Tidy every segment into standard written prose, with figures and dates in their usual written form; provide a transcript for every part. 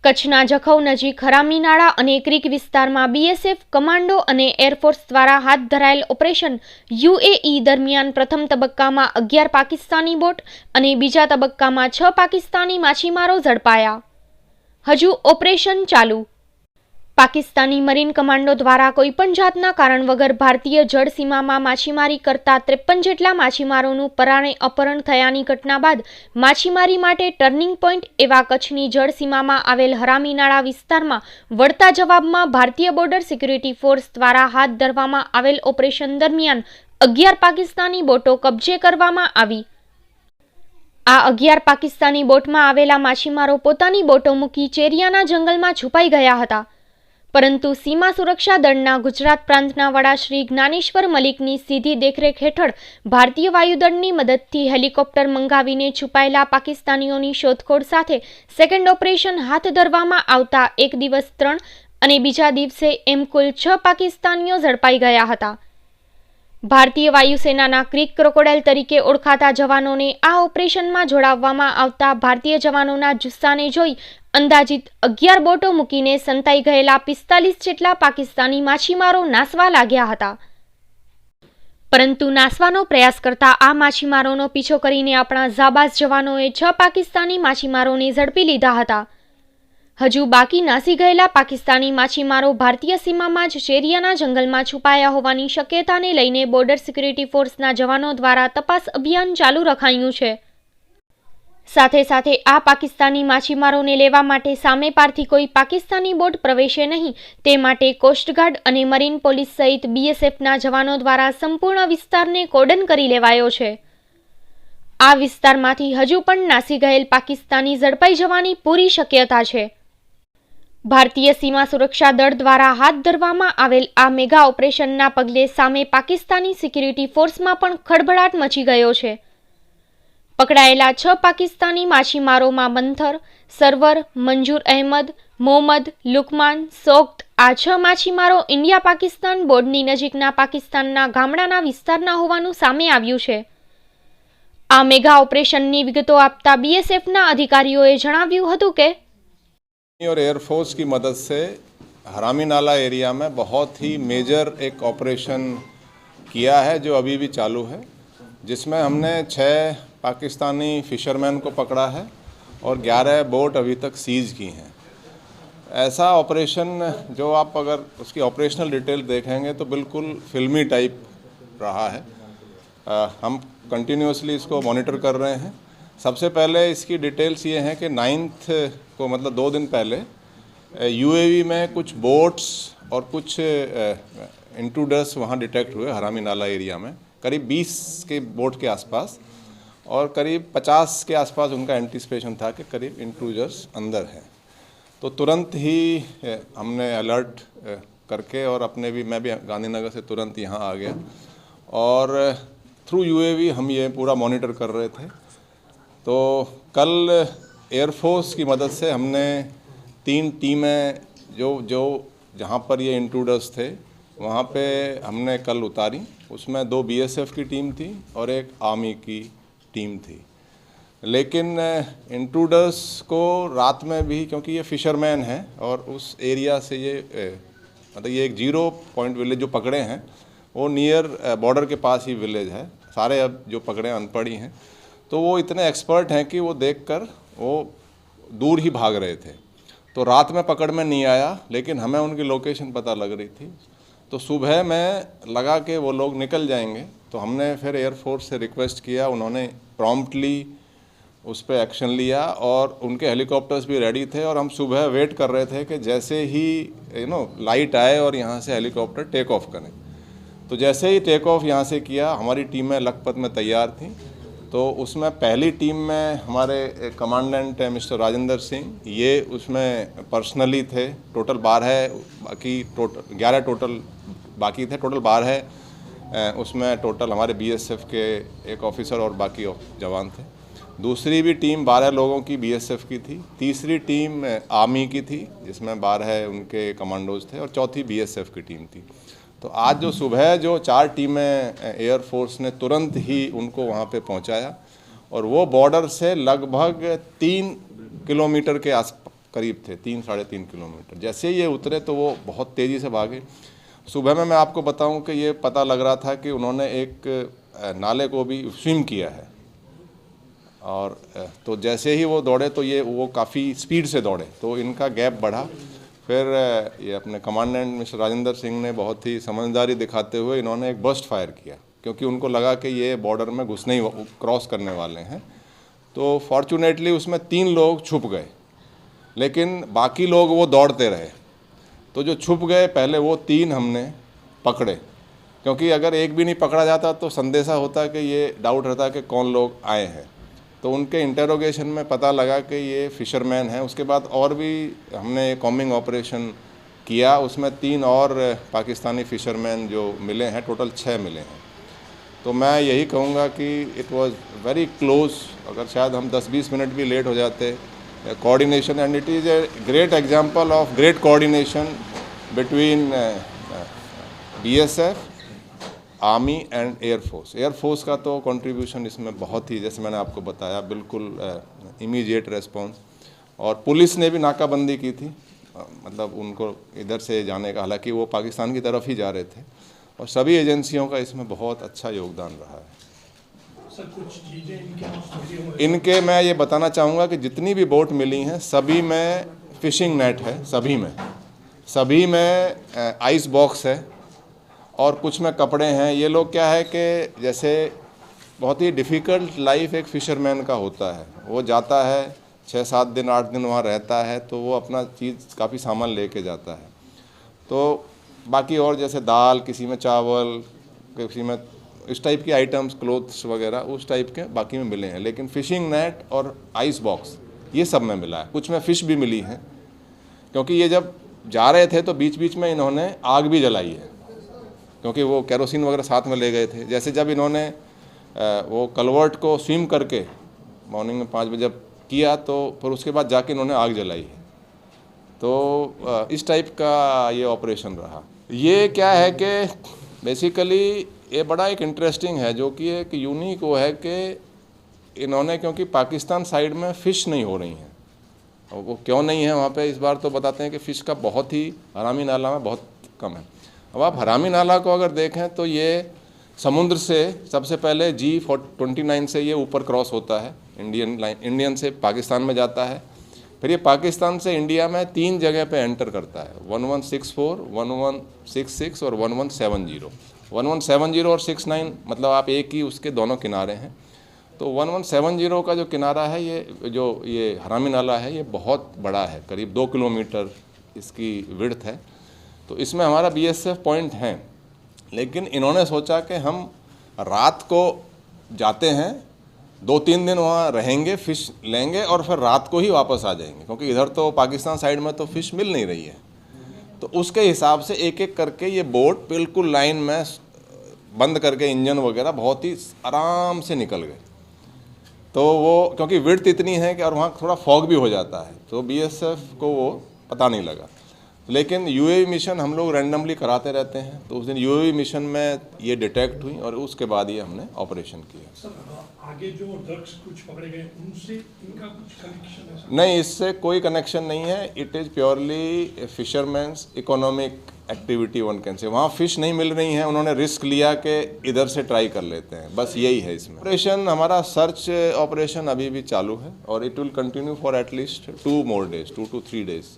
કચ્છના જખૌ નજીક હરામીનાળા અને ક્રીક વિસ્તારમાં બીએસએફ કમાન્ડો અને એરફોર્સ દ્વારા હાથ ધરાયેલ ઓપરેશન યુએઈ દરમિયાન પ્રથમ તબક્કામાં 11 પાકિસ્તાની બોટ અને બીજા તબક્કામાં 6 પાકિસ્તાની માછીમારો ઝડપાયા। હજુ ઓપરેશન ચાલુ। પાકિસ્તાની મરીન કમાન્ડો દ્વારા કોઈપણ જાતના કારણ વગર ભારતીય જળસીમામાં માછીમારી કરતા 53 જેટલા માછીમારોનું પરાણે અપહરણ થયાની ઘટના બાદ માછીમારી માટે ટર્નિંગ પોઈન્ટ એવા કચ્છની જળસીમામાં આવેલ હરામીનાળા વિસ્તારમાં વળતા જવાબમાં ભારતીય બોર્ડર સિક્યુરિટી ફોર્સ દ્વારા હાથ ધરવામાં આવેલ ઓપરેશન દરમિયાન 11 પાકિસ્તાની બોટો કબજે કરવામાં આવી। આ 11 પાકિસ્તાની બોટમાં આવેલા માછીમારો પોતાની બોટો મૂકી ચેરિયાના જંગલમાં છુપાઈ ગયા હતા, પરંતુ સીમા સુરક્ષા દળના ગુજરાત પ્રાંતના વડા શ્રી જ્ઞાનેશ્વર મલિકની સીધી દેખરેખ હેઠળ ભારતીય વાયુદળની મદદથી હેલિકોપ્ટર મંગાવીને છુપાયેલા પાકિસ્તાનીઓની શોધખોળ સાથે સેકન્ડ ઓપરેશન હાથ ધરવામાં આવતા એક દિવસ 3 અને બીજા દિવસે એમ કુલ 6 પાકિસ્તાનીઓ ઝડપાઈ ગયા હતા। ભારતીય વાયુસેનાના ક્રીક ક્રોકોડાઇલ તરીકે ઓળખાતા જવાનોને આ ઓપરેશનમાં જોડાવવામાં આવતા ભારતીય જવાનોના જુસ્સાને જોઈ અંદાજિત 11 બોટો મૂકીને સંતાઈ ગયેલા 45 જેટલા પાકિસ્તાની માછીમારો નાસવા લાગ્યા હતા, પરંતુ નાસવાનો પ્રયાસ કરતા આ માછીમારોનો પીછો કરીને આપણા જાબાઝ જવાનોએ 6 પાકિસ્તાની માછીમારોને ઝડપી લીધા હતા। હજુ બાકી નાસી ગયેલા પાકિસ્તાની માછીમારો ભારતીય સીમામાં જ ચેરિયાના જંગલમાં છુપાયા હોવાની શક્યતાને લઈને બોર્ડર સિક્યુરિટી ફોર્સના જવાનો દ્વારા તપાસ અભિયાન ચાલુ રખાયું છે। સાથે સાથે આ પાકિસ્તાની માછીમારોને લેવા માટે સામે પારથી કોઈ પાકિસ્તાની બોટ પ્રવેશે નહીં તે માટે કોસ્ટગાર્ડ અને મરીન પોલીસ સહિત બીએસએફના જવાનો દ્વારા સંપૂર્ણ વિસ્તારને કોર્ડન કરી લેવાયો છે। આ વિસ્તારમાંથી હજુ પણ નાસી ગયેલ પાકિસ્તાની ઝડપાઈ જવાની પૂરી શક્યતા છે। ભારતીય સીમા સુરક્ષા દળ દ્વારા હાથ ધરવામાં આવેલ આ મેગા ઓપરેશનના પગલે સામે પાકિસ્તાની સિક્યુરિટી ફોર્સમાં પણ ખળભળાટ મચી ગયો છે। પકડાયેલા 6 પાકિસ્તાની માછીમારોમાં મંથર, સરવર, મંજૂર અહેમદ, મોહમ્મદ, લુકમાન, સોક્ત આ 6 માછીમારો ઇન્ડિયા પાકિસ્તાન બોર્ડરની નજીકના પાકિસ્તાનના ગામડાના વિસ્તારના હોવાનું સામે આવ્યું છે। આ મેગા ઓપરેશનની વિગતો આપતા બીએસએફના અધિકારીઓએ જણાવ્યું હતું કે और एयरफोर्स की मदद से हरामी नाला एरिया में बहुत ही मेजर एक ऑपरेशन किया है जो अभी भी चालू है, जिसमें हमने 6 पाकिस्तानी फिशरमैन को पकड़ा है और 11 बोट अभी तक सीज की हैं। ऐसा ऑपरेशन जो आप अगर उसकी ऑपरेशनल डिटेल देखेंगे तो बिल्कुल फिल्मी टाइप रहा है। हम कंटिन्यूसली इसको मॉनिटर कर रहे हैं। सबसे पहले इसकी डिटेल्स ये हैं कि 9th को मतलब 2 दिन पहले यूएवी में कुछ बोट्स और कुछ इंट्रूडर्स वहाँ डिटेक्ट हुए हरामी नाला एरिया में, करीब 20 के बोट के आसपास और करीब 50 के आसपास उनका एंटिसिपेशन था कि करीब इंट्रूडर्स अंदर हैं। तो तुरंत ही हमने अलर्ट करके और मैं भी गांधीनगर से तुरंत यहाँ आ गया और थ्रू यूएवी हम ये पूरा मॉनिटर कर रहे थे। तो कल एयरफोर्स की मदद से हमने 3 टीमें जो जहाँ पर ये इंट्रूडर्स थे वहाँ पे हमने कल उतारी। उसमें 2 बीएसएफ की टीम थी और एक आर्मी की टीम थी। लेकिन इंट्रूडर्स को रात में भी, क्योंकि ये फिशरमैन हैं और उस एरिया से ये मतलब ये एक 0 पॉइंट विलेज जो पकड़े हैं वो नियर बॉर्डर के पास ही विलेज है। सारे अब जो पकड़े अनपढ़ ही हैं, तो वो इतने एक्सपर्ट हैं कि वो देखकर वो दूर ही भाग रहे थे। तो रात में पकड़ में नहीं आया, लेकिन हमें उनकी लोकेशन पता लग रही थी। तो सुबह में लगा कि वो लोग निकल जाएंगे, तो हमने फिर एयरफोर्स से रिक्वेस्ट किया। उन्होंने प्रॉम्प्टली उस पर एक्शन लिया और उनके हेलीकॉप्टर्स भी रेडी थे और हम सुबह वेट कर रहे थे कि जैसे ही लाइट आए और यहाँ से हेलीकॉप्टर टेक ऑफ करें। तो जैसे ही टेक ऑफ यहाँ से किया, हमारी टीमें लखपत में तैयार थी। तो उसमें पहली टीम में हमारे कमांडेंट मिस्टर राजेंद्र सिंह, ये उसमें पर्सनली थे। टोटल 12, बाकी टोटल 11 टोटल बाकी थे, टोटल 12। उसमें टोटल हमारे बीएसएफ के एक ऑफिसर और बाकी जवान थे। दूसरी भी टीम 12 लोगों की बीएसएफ की थी। तीसरी टीम आर्मी की थी जिसमें 12 उनके कमांडोज थे और चौथी बीएसएफ की टीम थी। तो आज जो सुबह जो 4 टीमें एयरफोर्स ने तुरंत ही उनको वहाँ पे पहुँचाया और वो बॉर्डर से लगभग 3 किलोमीटर के करीब थे, 3-3.5 किलोमीटर। जैसे ये उतरे तो वो बहुत तेज़ी से भागे। सुबह में मैं आपको बताऊं कि ये पता लग रहा था कि उन्होंने एक नाले को भी स्विम किया है, और तो जैसे ही वो दौड़े तो वो काफ़ी स्पीड से दौड़े, तो इनका गैप बढ़ा। फिर ये अपने कमांडेंट मिस्टर राजेंद्र सिंह ने बहुत ही समझदारी दिखाते हुए इन्होंने एक बर्स्ट फायर किया, क्योंकि उनको लगा कि ये बॉर्डर में घुसने ही क्रॉस करने वाले हैं। तो फॉर्चुनेटली उसमें 3 लोग छुप गए, लेकिन बाकी लोग वो दौड़ते रहे। तो जो छुप गए पहले वो 3 हमने पकड़े, क्योंकि अगर एक भी नहीं पकड़ा जाता तो संदेशा होता कि ये डाउट रहता कि कौन लोग आए हैं। तो उनके इंटेरोगेशन में पता लगा कि ये फ़िशरमैन हैं। उसके बाद और भी हमने कॉम्बिंग ऑपरेशन किया, उसमें 3 और पाकिस्तानी फ़िशरमैन जो मिले हैं, टोटल 6 मिले हैं। तो मैं यही कहूँगा कि इट वाज वेरी क्लोज। अगर शायद हम 10-20 मिनट भी लेट हो जाते, coordination, and it is a great example of great coordination between BSF, army and air force का तो कंट्रीब्यूशन इसमें बहुत ही, जैसे मैंने आपको बताया, बिल्कुल इमीडिएट रेस्पॉन्स। और पुलिस ने भी नाकाबंदी की थी, मतलब उनको इधर से जाने का, हालांकि वो पाकिस्तान की तरफ ही जा रहे थे, और सभी एजेंसियों का इसमें बहुत अच्छा योगदान रहा है। सर, कुछ चीज़ें इनके मैं ये बताना चाहूँगा कि जितनी भी बोट मिली हैं सभी में फिशिंग नेट है, सभी में आइस बॉक्स है, और कुछ में कपड़े हैं। ये लोग क्या है कि जैसे बहुत ही डिफ़िकल्ट लाइफ एक फ़िशरमैन का होता है, वो जाता है 6-7 दिन 8 दिन वहाँ रहता है, तो वो अपना चीज़ काफ़ी सामान लेके जाता है। तो बाकी और जैसे दाल, किसी में चावल, किसी में इस टाइप के आइटम्स, क्लोथ्स वगैरह उस टाइप के बाकी में मिले हैं, लेकिन फ़िशिंग नेट और आइस बॉक्स ये सब में मिला है। कुछ में फ़िश भी मिली हैं, क्योंकि ये जब जा रहे थे तो बीच बीच में इन्होंने आग भी जलाई है, क्योंकि वो केरोसिन वगैरह साथ में ले गए थे। जैसे जब इन्होंने वो कलवर्ट को स्विम करके मॉर्निंग में 5 बजे जब किया, तो फिर उसके बाद जाके इन्होंने आग जलाई है। तो इस टाइप का ये ऑपरेशन रहा। ये क्या है कि बेसिकली ये बड़ा एक इंटरेस्टिंग है, जो कि एक यूनिक वो है कि इन्होंने, क्योंकि पाकिस्तान साइड में फ़िश नहीं हो रही हैं, और वो क्यों नहीं है वहाँ पे इस बार तो बताते हैं कि फ़िश का बहुत ही हरामी नाला में बहुत कम है। अब आप हरामी नाला को अगर देखें तो ये समुद्र से सबसे पहले G29 से ये ऊपर क्रॉस होता है, इंडियन से पाकिस्तान में जाता है। फिर ये पाकिस्तान से इंडिया में 3 जगह पे एंटर करता है, 1164, 1166 और 1170। 1170 और 69 मतलब आप एक ही उसके दोनों किनारे हैं। तो 1170 का जो किनारा है, ये हरामी नाला है, ये बहुत बड़ा है, करीब 2 किलोमीटर इसकी विड्थ है। तो इसमें हमारा BSF पॉइंट है, लेकिन इन्होंने सोचा कि हम रात को जाते हैं, 2-3 दिन वहाँ रहेंगे, फ़िश लेंगे और फिर रात को ही वापस आ जाएंगे, क्योंकि इधर तो पाकिस्तान साइड में तो फ़िश मिल नहीं रही है। तो उसके हिसाब से एक एक करके ये बोट बिल्कुल लाइन में बंद करके इंजन वगैरह बहुत ही आराम से निकल गए। तो वो क्योंकि विड्थ इतनी है कि और वहाँ थोड़ा फॉग भी हो जाता है, तो BSF को वो पता नहीं लगा। लेकिन UAV मिशन हम लोग रैंडमली कराते रहते हैं, तो उस दिन UAV मिशन में ये डिटेक्ट हुई और उसके बाद ये हमने ऑपरेशन किया। सर, आगे जो ड्रग्स कुछ पकड़े गए उनसे इनका कुछ कनेक्शन है? नहीं, इससे कोई कनेक्शन नहीं है। It is purely fisherman's economic activity one can say. वहाँ फ़िश नहीं मिल रही हैं, उन्होंने रिस्क लिया कि इधर से ट्राई कर लेते हैं, बस यही है इसमें। ऑपरेशन हमारा सर्च ऑपरेशन अभी भी चालू है और it will continue for at least 2 more days, 2 to 3 days,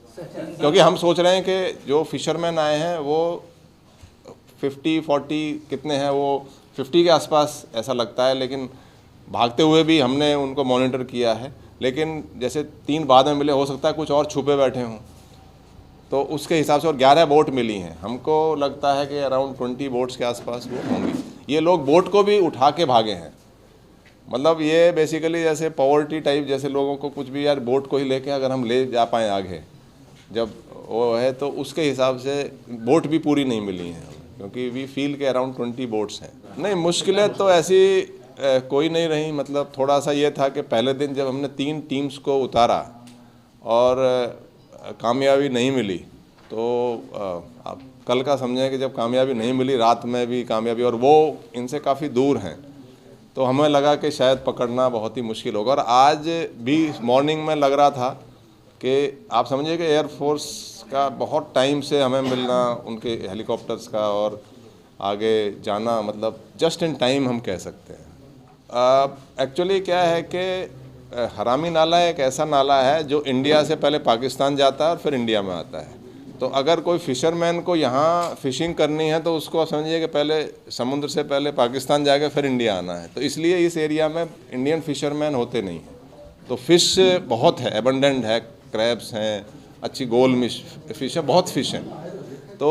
क्योंकि हम सोच रहे हैं कि जो फिशरमैन आए हैं वो 50-40 कितने हैं, वो 50 के आसपास ऐसा लगता है, लेकिन भागते हुए भी हमने उनको मॉनिटर किया है। लेकिन जैसे 3 बाद में मिले, हो सकता है कुछ और छुपे बैठे हों, तो उसके हिसाब से। और 11 बोट मिली हैं, हमको लगता है कि अराउंड 20 बोट्स के आसपास वो होंगी। ये लोग बोट को भी उठा के भागे हैं, मतलब ये बेसिकली जैसे पॉवर्टी टाइप, जैसे लोगों को कुछ भी यार बोट को ही लेके अगर हम ले जा पाएँ आगे जब वो है, तो उसके हिसाब से बोट भी पूरी नहीं मिली हैं, क्योंकि वी फील के अराउंड 20 बोट्स हैं। नहीं, मुश्किलें तो ऐसी कोई नहीं रही। मतलब थोड़ा सा ये था कि पहले दिन जब हमने 3 टीम्स को उतारा और कामयाबी नहीं मिली, तो आप कल का समझें कि जब कामयाबी नहीं मिली, रात में भी कामयाबी, और वो इनसे काफ़ी दूर हैं, तो हमें लगा कि शायद पकड़ना बहुत ही मुश्किल होगा। और आज भी मॉर्निंग में लग रहा था कि आप समझिए कि एयरफोर्स का बहुत टाइम से हमें मिलना, उनके हेलीकॉप्टर्स का और आगे जाना, मतलब जस्ट इन टाइम हम कह सकते हैं। एक्चुअली क्या है कि हरामी नाला एक ऐसा नाला है जो इंडिया से पहले पाकिस्तान जाता है और फिर इंडिया में आता है। तो अगर कोई फ़िशरमैन को यहाँ फ़िशिंग करनी है तो उसको समझिए कि पहले समुद्र से पहले पाकिस्तान जाके फिर इंडिया आना है। तो इसलिए इस एरिया में इंडियन फ़िशरमैन होते नहीं हैं। तो फ़िश बहुत है, एबंडेंट है, क्रैब्स हैं, अच्छी गोल फिश है, बहुत फ़िश हैं। तो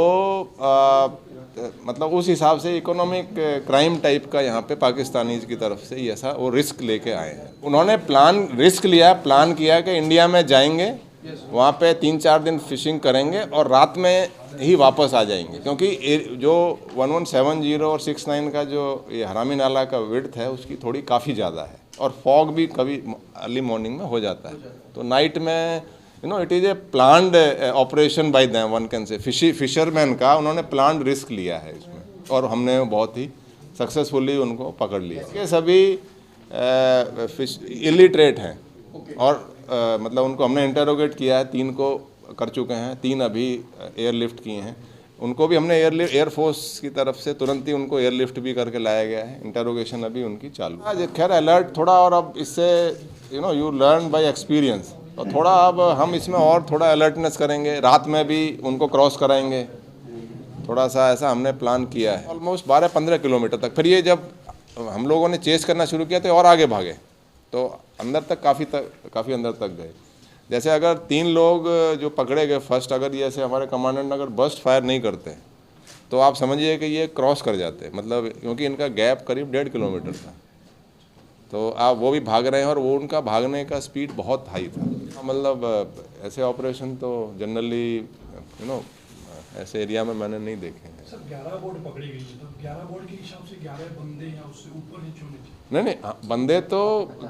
मतलब उस हिसाब से इकोनॉमिक क्राइम टाइप का यहाँ पे पाकिस्तानीज़ की तरफ से ऐसा वो रिस्क लेके आए हैं। उन्होंने रिस्क लिया, प्लान किया कि इंडिया में जाएंगे, वहाँ पे 3-4 दिन फिशिंग करेंगे और रात में ही वापस आ जाएंगे, क्योंकि जो 1170 और 69 का जो ये हरामी नाला का विड्थ है उसकी थोड़ी काफ़ी ज़्यादा है और फॉग भी कभी अर्ली मॉर्निंग में हो जाता है। तो नाइट में it is a planned operation bye them, one can say fisherman का उन्होंने प्लान्ड रिस्क लिया है इसमें और हमने बहुत ही सक्सेसफुली उनको पकड़ लिया। ये सभी फिश इलिटरेट हैं और मतलब उनको हमने इंटरोगेट किया है, 3 को कर चुके हैं, 3 अभी एयरलिफ्ट किए हैं। उनको भी हमने एयरफोर्स की तरफ से तुरंत ही उनको एयरलिफ्ट भी करके लाया गया है। इंटरोगेशन अभी उनकी चालू है। खैर अलर्ट थोड़ा, और अब इससे यू लर्न बाय एक्सपीरियंस, तो थोड़ा अब हम इसमें और थोड़ा अलर्टनेस करेंगे, रात में भी उनको क्रॉस कराएंगे, थोड़ा सा ऐसा हमने प्लान किया है। ऑलमोस्ट 12-15 किलोमीटर तक। फिर ये जब हम लोगों ने चेस करना शुरू किया तो और आगे भागे, तो अंदर तक काफ़ी अंदर तक गए। जैसे अगर 3 लोग जो पकड़े गए फर्स्ट, अगर जैसे हमारे कमांडेंट अगर बर्स्ट फायर नहीं करते तो आप समझिए कि ये क्रॉस कर जाते, मतलब क्योंकि इनका गैप करीब 1.5 किलोमीटर था। तो आप वो भी भाग रहे हैं और वो उनका भागने का स्पीड बहुत हाई था। मतलब ऐसे ऑपरेशन तो जनरली ऐसे एरिया में मैंने नहीं देखे हैं। सर 11 बोट पकड़ी गई है, तो 11 बोट के हिसाब से 11 बंदे या उससे ऊपर ही चुने थे? नहीं, बंदे तो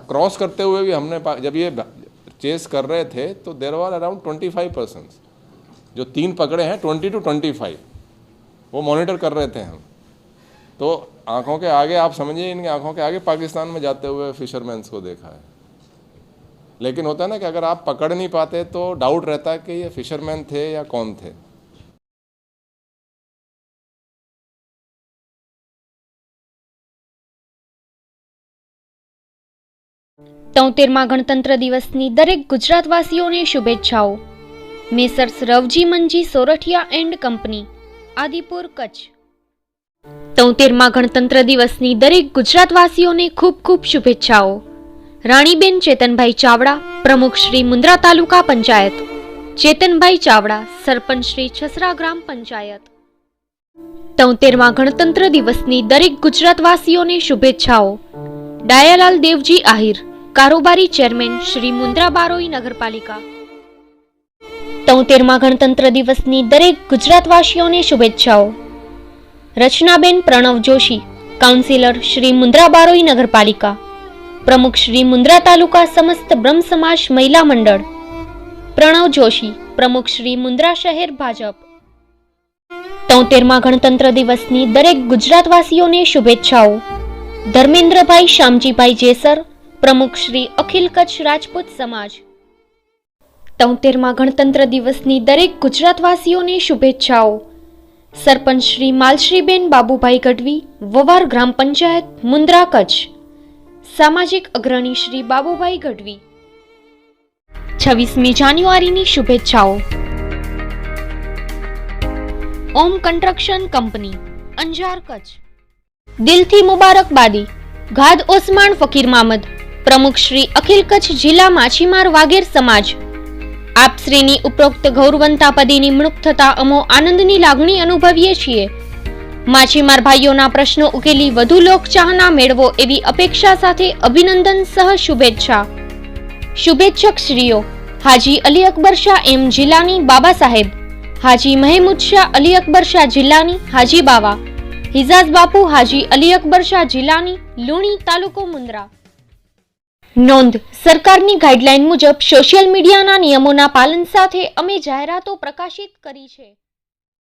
क्रॉस करते हुए भी हमने जब ये चेस कर रहे थे तो देयर वर अराउंड 25 पर्सन्स, जो 3 पकड़े हैं 20 to 25 वो मॉनिटर कर रहे थे हम। तो आंखों के आगे आप समझिए, इनकी आंखों के आगे पाकिस्तान में जाते हुए फिशरमैन्स को देखा है। लेकिन होता है ना कि अगर आप पकड़ नहीं पाते तो डाउट रहता है कि ये फिशरमैन थे या कौन थे। તોતેરમાં ગણતંત્ર દિવસની દરેક ગુજરાતવાસીઓને શુભેચ્છાઓ. Messrs Ravji Manji Sorathiya and company, Adipur, Kutch. 73માં ગણતંત્ર દિવસની દરેક ગુજરાતવાસીઓને ખૂબ ખૂબ શુભેચ્છાઓ. રાણીબેન ચેતનભાઈ ચાવડા, પ્રમુખ શ્રી મુન્દ્રા તાલુકા પંચાયત. ચેતનભાઈ ચાવડા, સરપંચ શ્રી છસરા ગ્રામ પંચાયત. 73માં ગણતંત્ર દિવસની દરેક ગુજરાતવાસીઓને શુભેચ્છાઓ. ડાયાલાલ દેવજી આહિર, કારોબારી ચેરમેન શ્રી મુન્દ્રા બારોઈ નગરપાલિકા. 73માં ગણતંત્ર દિવસની દરેક ગુજરાતવાસીઓને શુભેચ્છાઓ. રચનાબેન પ્રણવ જોશી, કાઉન્સિલર શ્રી મુન્દ્રા બારોઈ નગરપાલિકા. પ્રમુખ શ્રી મુન્દ્રા તાલુકા સમસ્ત બ્રહ્મ સમાજ મહિલા મંડળ. પ્રણવ જોશી, પ્રમુખ શ્રી મુન્દ્રા શહેર ભાજપ. 73માં ગણતંત્ર દિવસની દરેક ગુજરાતવાસીઓને શુભેચ્છાઓ. ધર્મેન્દ્રભાઈ શ્યામજીભાઈ જેસર, પ્રમુખ શ્રી અખિલ કચ્છ રાજપૂત સમાજ. 73માં ગણતંત્ર દિવસની દરેક ગુજરાતવાસીઓને શુભેચ્છાઓ. સરપંચ શ્રી માલશ્રીબેન બાબુભાઈ ગઢવી, વવાર ગ્રામ પંચાયત, મુન્દ્રા, કચ્છ. સામાજિક અગ્રણી શ્રી બાબુભાઈ ગઢવી. 26મી જાન્યુઆરીની શુભેચ્છાઓ. ઓમ કન્સ્ટ્રક્શન કંપની, અંજાર, કચ્છ. દિલથી મુબારકબાદી. ઘાદ ઓસમાણ ફકીર મામદ, પ્રમુખ શ્રી અખિલ કચ્છ જિલ્લા માછીમાર વાગેર સમાજ. આપ શ્રીની ઉપરોક્ત ગૌરવંતા પદે નિમણૂક થતા અમો આનંદની લાગણી અનુભવીએ છીએ. માછીમાર ભાઈઓના પ્રશ્નો ઉકેલી વધુ લોકચાહના મેળવો એવી અપેક્ષા સાથે અભિનંદન સહ શુભેચ્છા. શુભેચ્છક શ્રીઓ હાજી અલી અકબર શાહ એમ જિલ્લાની બાબા સાહેબ, હાજી મહેમૂદ શાહ અલી અકબર શાહ જિલ્લાની હાજી બાવા, હિજાઝ બાપુ હાજી અલી અકબર શાહ જિલ્લાની લુણી, તાલુકો મુન્દ્રા. નોંધ: સરકારની ગાઈડલાઈન મુજબ સોશિયલ મીડિયાના નિયમોના પાલન સાથે અમે જાહેરાતો પ્રકાશિત કરી છે.